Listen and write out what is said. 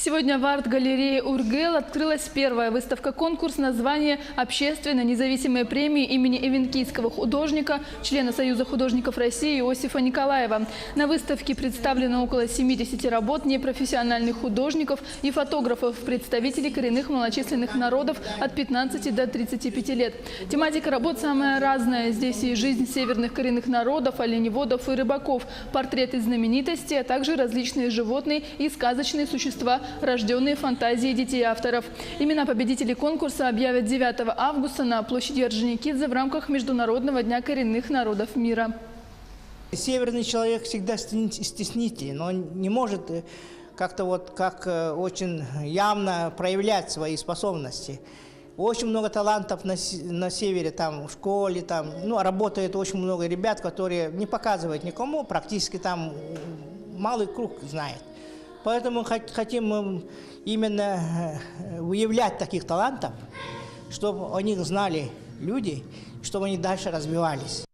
Сегодня в арт-галерее «Ургел» открылась первая выставка-конкурс названия «Общественно независимые премии имени эвенкийского художника, члена Союза художников России Иосифа Николаева». На выставке представлено около 70 работ непрофессиональных художников и фотографов, представителей коренных малочисленных народов от 15 до 35 лет. Тематика работ самая разная. Здесь и жизнь северных коренных народов, оленеводов и рыбаков, портреты знаменитостей, а также различные животные и сказочные существа, рожденные фантазией детей авторов. Имена победителей конкурса объявят 9 августа на площади Орджоникидзе в рамках Международного дня коренных народов мира. Северный человек всегда стеснительный, но не может как-то очень явно проявлять свои способности. Очень много талантов на севере, там в школе, работает очень много ребят, которые не показывают никому, практически там малый круг знает. Поэтому хотим именно выявлять таких талантов, чтобы о них знали люди, чтобы они дальше развивались.